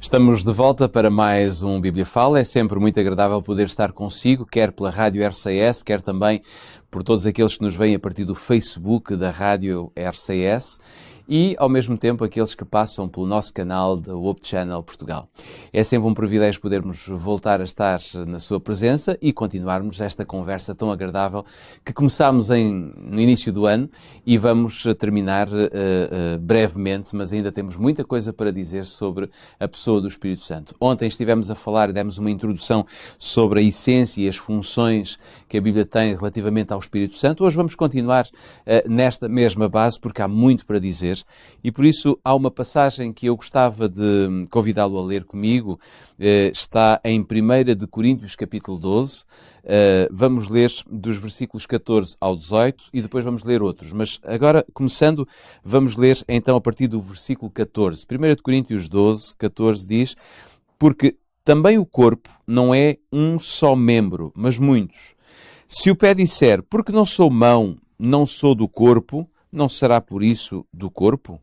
Estamos de volta para mais um Bíblia Fala. É sempre muito agradável poder estar consigo, quer pela Rádio RCS, quer também por todos aqueles que nos veem a partir do Facebook da Rádio RCS e, ao mesmo tempo, aqueles que passam pelo nosso canal da Hope Channel Portugal. É sempre um privilégio podermos voltar a estar na sua presença e continuarmos esta conversa tão agradável que começámos no início do ano e vamos terminar brevemente, mas ainda temos muita coisa para dizer sobre a pessoa do Espírito Santo. Ontem estivemos a falar, demos uma introdução sobre a essência e as funções que a Bíblia tem relativamente ao Espírito Santo. Hoje vamos continuar nesta mesma base porque há muito para dizer. E por isso há uma passagem que eu gostava de convidá-lo a ler comigo, está em 1 de Coríntios capítulo 12, vamos ler dos versículos 14 ao 18 e depois vamos ler outros, mas agora começando vamos ler então a partir do versículo 14. 1 de Coríntios 12, 14 diz: porque também o corpo não é um só membro, mas muitos. Se o pé disser, porque não sou mão, não sou do corpo, não será por isso do corpo?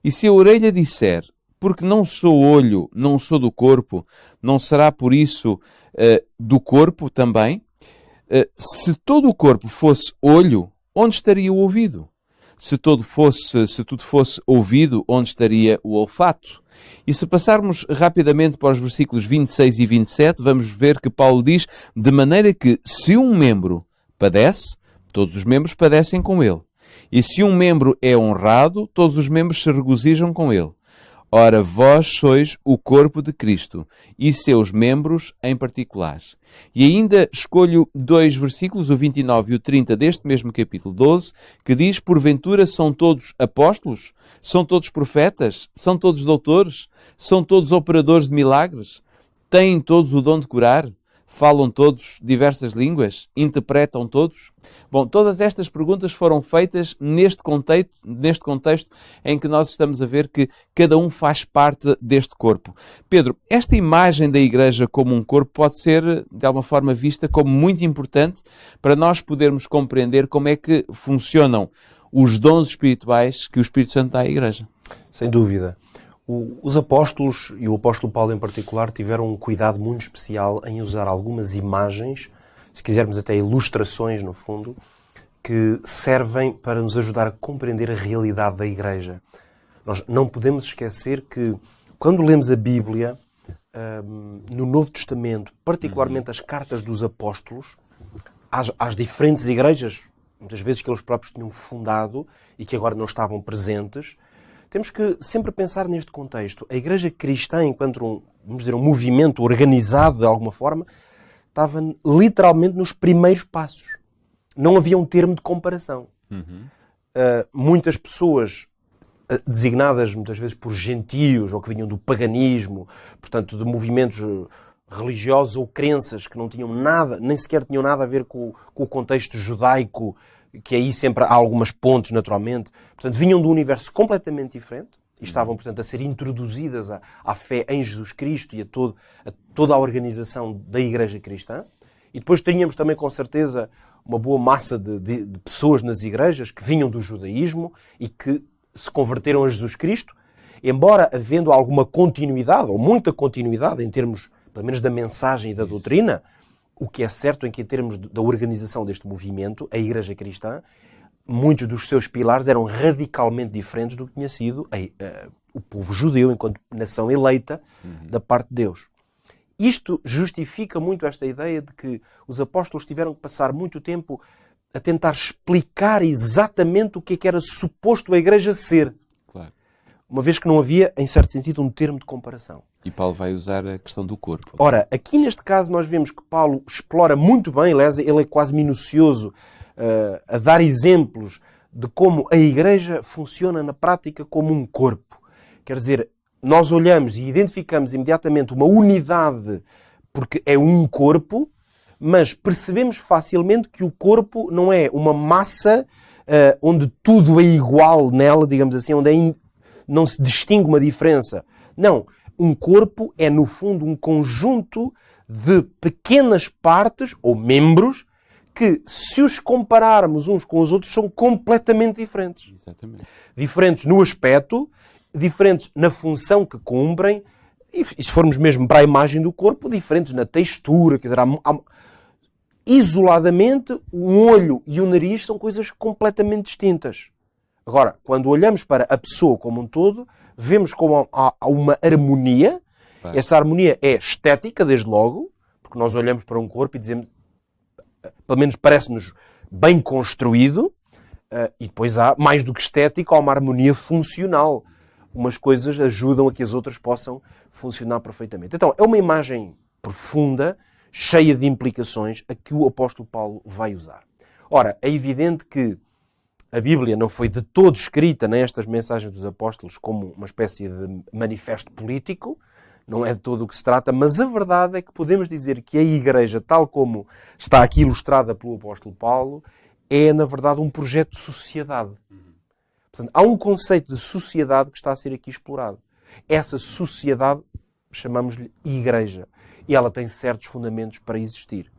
E se a orelha disser, porque não sou olho, não sou do corpo, não será por isso do corpo também? Se todo o corpo fosse olho, onde estaria o ouvido? Se tudo fosse ouvido, onde estaria o olfato? E se passarmos rapidamente para os versículos 26 e 27, vamos ver que Paulo diz, de maneira que se um membro padece, todos os membros padecem com ele. E se um membro é honrado, todos os membros se regozijam com ele. Ora, vós sois o corpo de Cristo e seus membros em particular. E ainda escolho dois versículos, o 29 e o 30 deste mesmo capítulo 12, que diz, porventura são todos apóstolos? São todos profetas? São todos doutores? São todos operadores de milagres? Têm todos o dom de curar? Falam todos diversas línguas? Interpretam todos? Bom, todas estas perguntas foram feitas neste contexto em que nós estamos a ver que cada um faz parte deste corpo. Pedro, esta imagem da Igreja como um corpo pode ser, de alguma forma, vista como muito importante para nós podermos compreender como é que funcionam os dons espirituais que o Espírito Santo dá à Igreja. Sem dúvida. Os apóstolos, e o apóstolo Paulo em particular, tiveram um cuidado muito especial em usar algumas imagens, se quisermos até ilustrações, no fundo, que servem para nos ajudar a compreender a realidade da Igreja. Nós não podemos esquecer que, quando lemos a Bíblia, no Novo Testamento, particularmente as cartas dos apóstolos, às diferentes igrejas, muitas vezes que eles próprios tinham fundado e que agora não estavam presentes, temos que sempre pensar neste contexto. A Igreja Cristã, enquanto um movimento organizado de alguma forma, estava literalmente nos primeiros passos. Não havia um termo de comparação. Muitas pessoas, designadas muitas vezes por gentios, ou que vinham do paganismo, portanto de movimentos religiosos ou crenças que não tinham nada, nem sequer tinham nada a ver com o contexto judaico, que aí sempre há algumas pontes, naturalmente. Portanto, vinham de um universo completamente diferente e estavam, portanto, a ser introduzidas à fé em Jesus Cristo e a toda a organização da Igreja Cristã. E depois tínhamos também, com certeza, uma boa massa de pessoas nas igrejas que vinham do judaísmo e que se converteram a Jesus Cristo, embora havendo alguma continuidade, ou muita continuidade, em termos, pelo menos, da mensagem e da doutrina. O que é certo é que, em termos da organização deste movimento, a Igreja Cristã, muitos dos seus pilares eram radicalmente diferentes do que tinha sido o povo judeu, enquanto nação eleita da parte de Deus. Isto justifica muito esta ideia de que os apóstolos tiveram que passar muito tempo a tentar explicar exatamente o que é que era suposto a Igreja ser. Claro. Uma vez que não havia, em certo sentido, um termo de comparação. E Paulo vai usar a questão do corpo. Ora, aqui neste caso nós vemos que Paulo explora muito bem, aliás, ele é quase minucioso a dar exemplos de como a Igreja funciona na prática como um corpo. Quer dizer, nós olhamos e identificamos imediatamente uma unidade porque é um corpo, mas percebemos facilmente que o corpo não é uma massa onde tudo é igual nela, digamos assim, onde não se distingue uma diferença. Não. Um corpo é, no fundo, um conjunto de pequenas partes, ou membros, que, se os compararmos uns com os outros, são completamente diferentes. Exatamente. Diferentes no aspecto, diferentes na função que cumprem, E se formos mesmo para a imagem do corpo, diferentes na textura, quer dizer, isoladamente, um olho e o nariz são coisas completamente distintas. Agora, quando olhamos para a pessoa como um todo, vemos como há uma harmonia. Essa harmonia é estética, desde logo, porque nós olhamos para um corpo e dizemos, pelo menos parece-nos bem construído, e depois há, mais do que estética, há uma harmonia funcional. Umas coisas ajudam a que as outras possam funcionar perfeitamente. Então, é uma imagem profunda, cheia de implicações, a que o apóstolo Paulo vai usar. Ora, é evidente que a Bíblia não foi de todo escrita nestas mensagens dos apóstolos como uma espécie de manifesto político, não é de todo o que se trata, mas a verdade é que podemos dizer que a Igreja, tal como está aqui ilustrada pelo apóstolo Paulo, é, na verdade, um projeto de sociedade. Portanto, há um conceito de sociedade que está a ser aqui explorado. Essa sociedade, chamamos-lhe Igreja, e ela tem certos fundamentos para existir.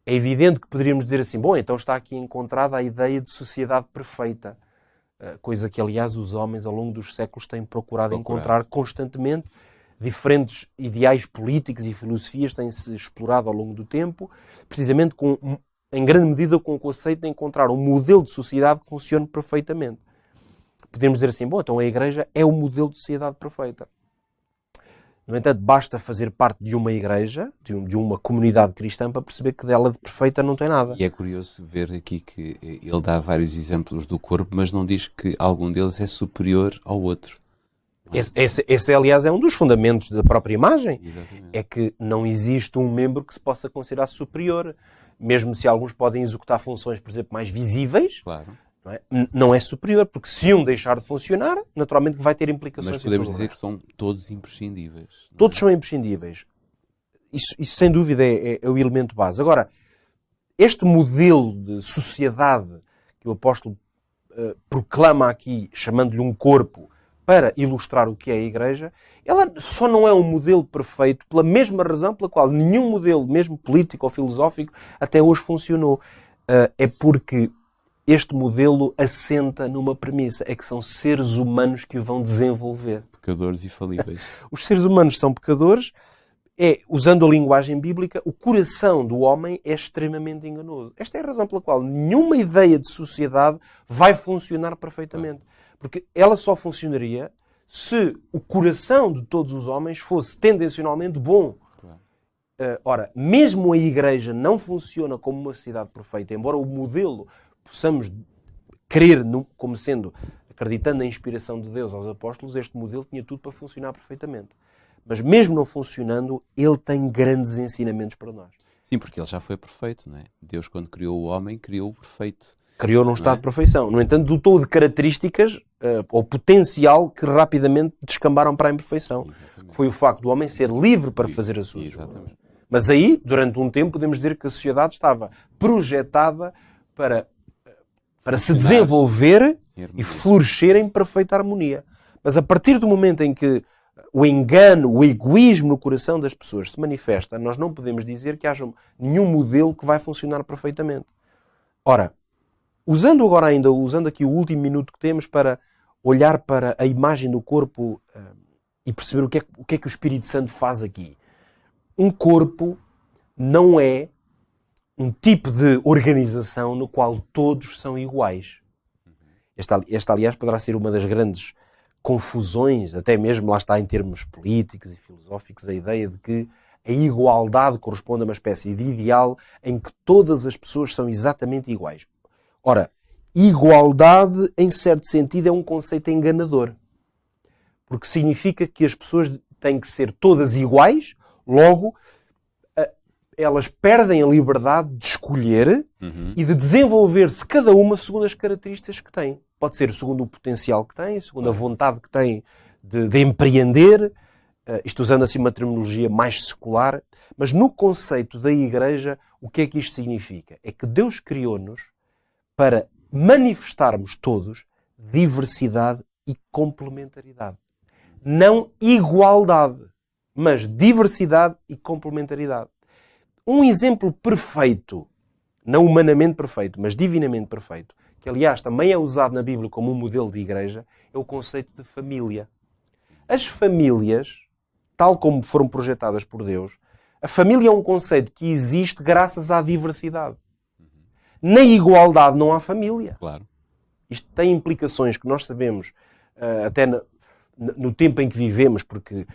É evidente que poderíamos dizer assim, bom, então está aqui encontrada a ideia de sociedade perfeita, coisa que, aliás, os homens ao longo dos séculos têm procurado encontrar constantemente. Diferentes ideais políticos e filosofias têm-se explorado ao longo do tempo, precisamente em grande medida com o conceito de encontrar um modelo de sociedade que funcione perfeitamente. Podemos dizer assim, bom, então a Igreja é o modelo de sociedade perfeita. No entanto, basta fazer parte de uma igreja, de uma comunidade cristã, para perceber que dela de perfeita não tem nada. E é curioso ver aqui que ele dá vários exemplos do corpo, mas não diz que algum deles é superior ao outro. Esse, aliás, é um dos fundamentos da própria imagem. Exatamente. É que não existe um membro que se possa considerar superior. Mesmo se alguns podem executar funções, por exemplo, mais visíveis, Claro. não é superior, porque se um deixar de funcionar, naturalmente vai ter implicações. Mas podemos dizer que são todos imprescindíveis. Todos são imprescindíveis. Isso sem dúvida é o elemento base. Agora, este modelo de sociedade que o apóstolo proclama aqui, chamando-lhe um corpo, para ilustrar o que é a Igreja, ela só não é um modelo perfeito pela mesma razão pela qual nenhum modelo, mesmo político ou filosófico, até hoje funcionou. É porque este modelo assenta numa premissa, é que são seres humanos que o vão desenvolver. Pecadores e falíveis. Os seres humanos são pecadores, usando a linguagem bíblica, o coração do homem é extremamente enganoso. Esta é a razão pela qual nenhuma ideia de sociedade vai funcionar perfeitamente. Porque ela só funcionaria se o coração de todos os homens fosse tendencionalmente bom. Ora, mesmo a Igreja não funciona como uma sociedade perfeita, embora o modelo possamos crer como sendo, acreditando na inspiração de Deus aos apóstolos, este modelo tinha tudo para funcionar perfeitamente. Mas mesmo não funcionando, ele tem grandes ensinamentos para nós. Sim, porque ele já foi perfeito, não é? Deus, quando criou o homem, criou-o perfeito. Criou num estado de perfeição. No entanto, dotou de características ou potencial que rapidamente descambaram para a imperfeição. Que foi o facto do homem ser livre para fazer as suas coisas. Mas aí, durante um tempo, podemos dizer que a sociedade estava projetada para se desenvolver e florescer em perfeita harmonia. Mas a partir do momento em que o engano, o egoísmo no coração das pessoas se manifesta, nós não podemos dizer que haja nenhum modelo que vai funcionar perfeitamente. Ora, usando aqui o último minuto que temos para olhar para a imagem do corpo e perceber o que é que o Espírito Santo faz aqui. Um corpo não é um tipo de organização no qual todos são iguais. Esta, aliás, poderá ser uma das grandes confusões, até mesmo lá está em termos políticos e filosóficos, a ideia de que a igualdade corresponde a uma espécie de ideal em que todas as pessoas são exatamente iguais. Ora, igualdade, em certo sentido, é um conceito enganador. Porque significa que as pessoas têm que ser todas iguais, logo elas perdem a liberdade de escolher e de desenvolver-se cada uma segundo as características que têm. Pode ser segundo o potencial que têm, segundo a vontade que têm de empreender, isto usando assim uma terminologia mais secular, mas no conceito da Igreja, o que é que isto significa? É que Deus criou-nos para manifestarmos todos diversidade e complementaridade. Não igualdade, mas diversidade e complementaridade. Um exemplo perfeito, não humanamente perfeito, mas divinamente perfeito, que aliás também é usado na Bíblia como um modelo de igreja, é o conceito de família. As famílias tal como foram projetadas por Deus, a família é um conceito que existe graças à diversidade. Na igualdade não há família. Claro. Isto tem implicações que nós sabemos até no tempo em que vivemos, porque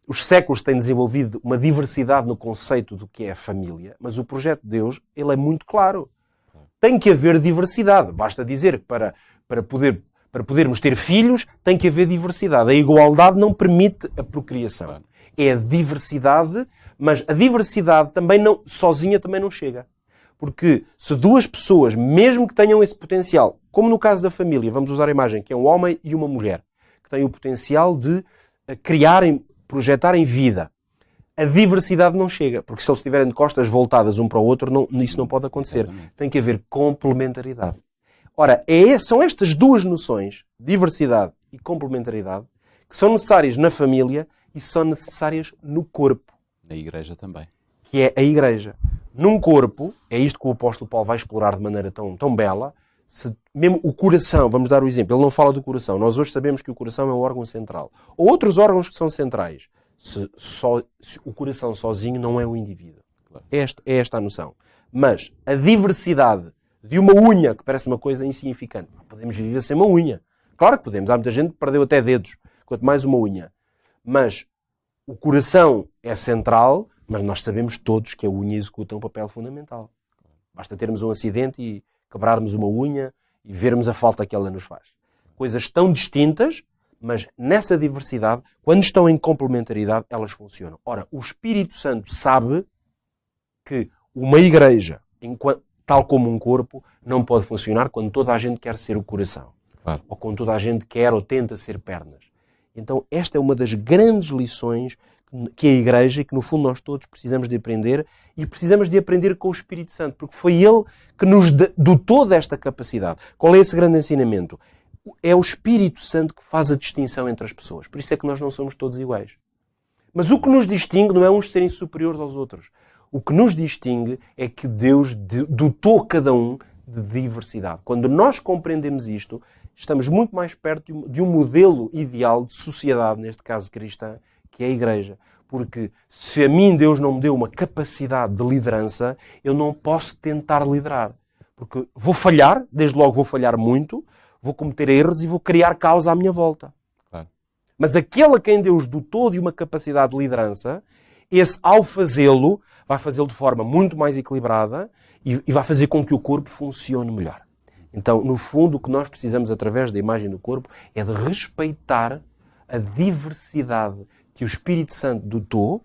os séculos têm desenvolvido uma diversidade no conceito do que é a família, mas o projeto de Deus, ele é muito claro. Tem que haver diversidade. Basta dizer que para podermos ter filhos, tem que haver diversidade. A igualdade não permite a procriação. Claro. É a diversidade, mas a diversidade sozinha também não chega. Porque se duas pessoas, mesmo que tenham esse potencial, como no caso da família, vamos usar a imagem, que é um homem e uma mulher, que têm o potencial de projetarem vida, a diversidade não chega. Porque se eles estiverem de costas voltadas um para o outro, isso não pode acontecer. Tem que haver complementaridade. Ora, são estas duas noções, diversidade e complementaridade, que são necessárias na família e são necessárias no corpo. Na igreja também. Que é a igreja. Num corpo, é isto que o apóstolo Paulo vai explorar de maneira tão bela, mesmo o coração, vamos dar o exemplo, ele não fala do coração. Nós hoje sabemos que o coração é o órgão central. Ou outros órgãos que são centrais. Se o coração sozinho não é o indivíduo. Claro. É esta a noção. Mas a diversidade de uma unha, que parece uma coisa insignificante. Podemos viver sem uma unha. Claro que podemos. Há muita gente que perdeu até dedos, quanto mais uma unha. Mas o coração é central, mas nós sabemos todos que a unha executa um papel fundamental. Basta termos um acidente e quebrarmos uma unha e vermos a falta que ela nos faz. Coisas tão distintas, mas nessa diversidade, quando estão em complementaridade, elas funcionam. Ora, o Espírito Santo sabe que uma igreja, tal como um corpo, não pode funcionar quando toda a gente quer ser o coração. Claro. Ou quando toda a gente quer ou tenta ser pernas. Então, esta é uma das grandes lições que a igreja, e que no fundo nós todos precisamos de aprender, e precisamos de aprender com o Espírito Santo, porque foi Ele que nos dotou desta capacidade. Qual é esse grande ensinamento? É o Espírito Santo que faz a distinção entre as pessoas. Por isso é que nós não somos todos iguais. Mas o que nos distingue não é uns serem superiores aos outros. O que nos distingue é que Deus dotou cada um de diversidade. Quando nós compreendemos isto, estamos muito mais perto de um modelo ideal de sociedade, neste caso cristã, que é a igreja. Porque se a mim Deus não me deu uma capacidade de liderança, eu não posso tentar liderar. Porque vou falhar, desde logo vou falhar muito, vou cometer erros e vou criar caos à minha volta. Claro. Mas aquele a quem Deus dotou de uma capacidade de liderança, esse, ao fazê-lo, vai fazê-lo de forma muito mais equilibrada e vai fazer com que o corpo funcione melhor. Então, no fundo, o que nós precisamos, através da imagem do corpo, é de respeitar a diversidade que o Espírito Santo dotou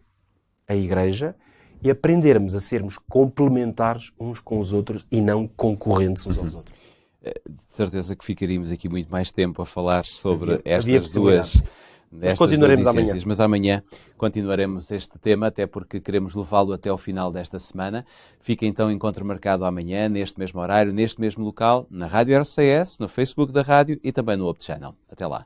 a Igreja e aprendermos a sermos complementares uns com os outros e não concorrentes uns aos outros. De certeza que ficaríamos aqui muito mais tempo a falar sobre havia estas duas continuaremos amanhã. Mas amanhã continuaremos este tema, até porque queremos levá-lo até ao final desta semana. Fica então encontro marcado amanhã, neste mesmo horário, neste mesmo local, na Rádio RCS, no Facebook da Rádio e também no Opto Channel. Até lá.